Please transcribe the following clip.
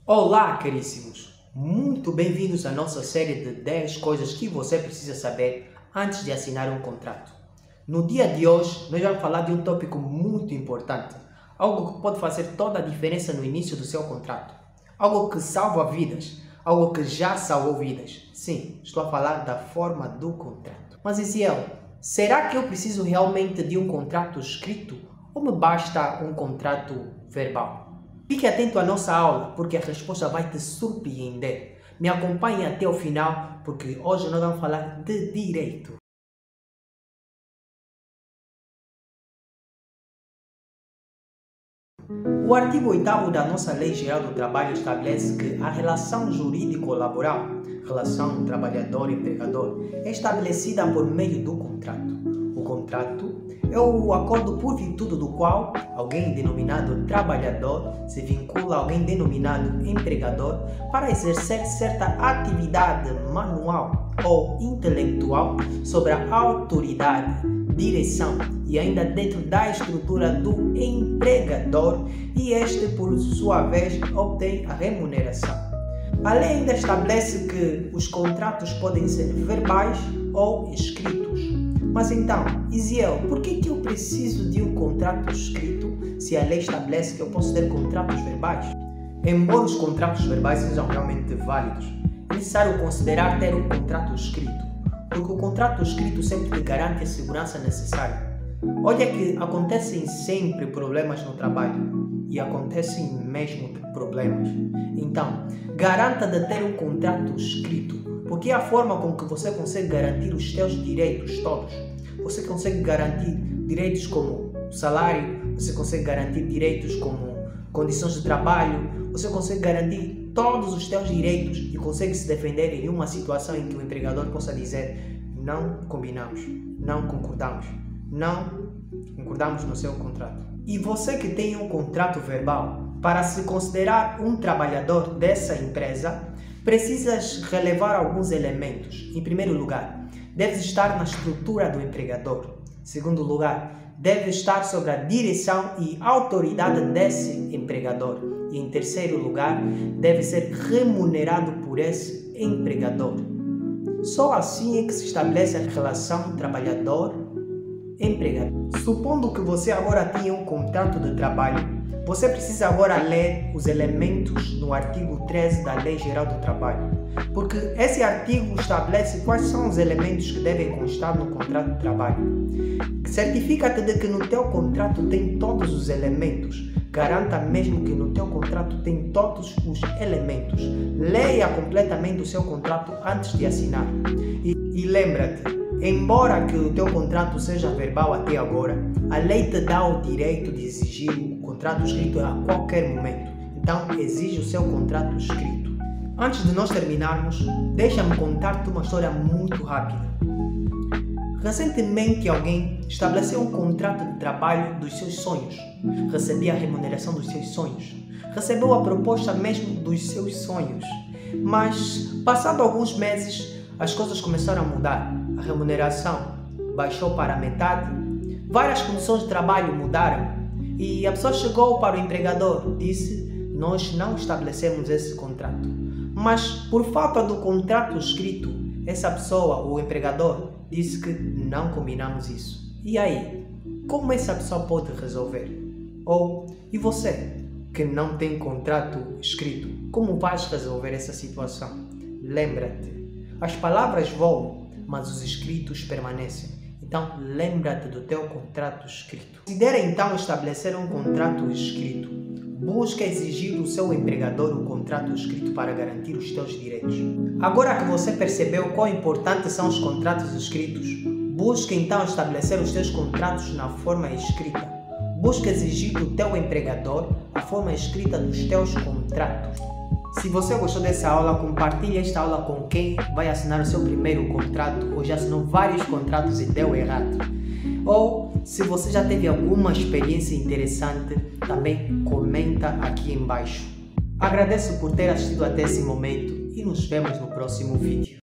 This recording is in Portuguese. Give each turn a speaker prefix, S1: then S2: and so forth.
S1: Olá, caríssimos! Muito bem-vindos à nossa série de 10 coisas que você precisa saber antes de assinar um contrato. No dia de hoje, nós vamos falar de um tópico muito importante, algo que pode fazer toda a diferença no início do seu contrato, algo que salva vidas, algo que já salvou vidas. Sim, estou a falar da forma do contrato. Mas Isiel, será que eu preciso realmente de um contrato escrito ou me basta um contrato verbal? Fique atento à nossa aula, porque a resposta vai te surpreender. Me acompanhe até o final, porque hoje nós vamos falar de direito. O artigo 8º da nossa Lei Geral do Trabalho estabelece que a relação jurídico-laboral, relação trabalhador-empregador, é estabelecida por meio do contrato. O contrato é o acordo por virtude do qual alguém denominado trabalhador se vincula a alguém denominado empregador para exercer certa atividade manual ou intelectual sobre a autoridade, direção e ainda dentro da estrutura do empregador, e este, por sua vez, obtém a remuneração. A lei ainda estabelece que os contratos podem ser verbais ou escritos. Mas então, Isiel, por que eu preciso de um contrato escrito se a lei estabelece que eu posso ter contratos verbais? Embora os contratos verbais sejam realmente válidos, é necessário considerar ter um contrato escrito, porque o contrato escrito sempre te garante a segurança necessária. Olha que acontecem sempre problemas no trabalho, e acontecem mesmo problemas. Então, garanta de ter um contrato escrito, porque é a forma com que você consegue garantir os seus direitos todos. Você consegue garantir direitos como salário, você consegue garantir direitos como condições de trabalho, você consegue garantir todos os seus direitos e consegue se defender em uma situação em que o empregador possa dizer: não combinamos, não concordamos no seu contrato. E você que tem um contrato verbal, para se considerar um trabalhador dessa empresa, precisas relevar alguns elementos. Em primeiro lugar, deves estar na estrutura do empregador. Em segundo lugar, deve estar sobre a direção e autoridade desse empregador. E em terceiro lugar, deve ser remunerado por esse empregador. Só assim é que se estabelece a relação trabalhador-empregador. Supondo que você agora tenha um contrato de trabalho, você precisa agora ler os elementos no artigo 13 da Lei Geral do Trabalho, porque esse artigo estabelece quais são os elementos que devem constar no contrato de trabalho. Certifica-te de que no teu contrato tem todos os elementos. Garanta mesmo que no teu contrato tem todos os elementos. Leia completamente o seu contrato antes de assinar. E lembra-te, embora que o teu contrato seja verbal até agora, a lei te dá o direito de exigir o contrato escrito a qualquer momento. Então, exige o seu contrato escrito. Antes de nós terminarmos, deixa-me contar-te uma história muito rápida. Recentemente, alguém estabeleceu um contrato de trabalho dos seus sonhos. Recebia a remuneração dos seus sonhos. Recebeu a proposta mesmo dos seus sonhos. Mas, passado alguns meses, as coisas começaram a mudar. A remuneração baixou para a metade. Várias condições de trabalho mudaram. E a pessoa chegou para o empregador e disse: nós não estabelecemos esse contrato. Mas, por falta do contrato escrito, essa pessoa, o empregador, disse que não combinamos isso. E aí? Como essa pessoa pode resolver? Ou, e você, que não tem contrato escrito, como vais resolver essa situação? Lembra-te, as palavras voam, mas os escritos permanecem. Então, lembra-te do teu contrato escrito. Considera então estabelecer um contrato escrito. Busca exigir do seu empregador um contrato escrito para garantir os teus direitos. Agora que você percebeu quão importantes são os contratos escritos, busca então estabelecer os teus contratos na forma escrita. Busca exigir do teu empregador a forma escrita dos teus contratos. Se você gostou dessa aula, compartilhe esta aula com quem vai assinar o seu primeiro contrato ou já assinou vários contratos e deu errado. Ou, se você já teve alguma experiência interessante, também comenta aqui embaixo. Agradeço por ter assistido até esse momento e nos vemos no próximo vídeo.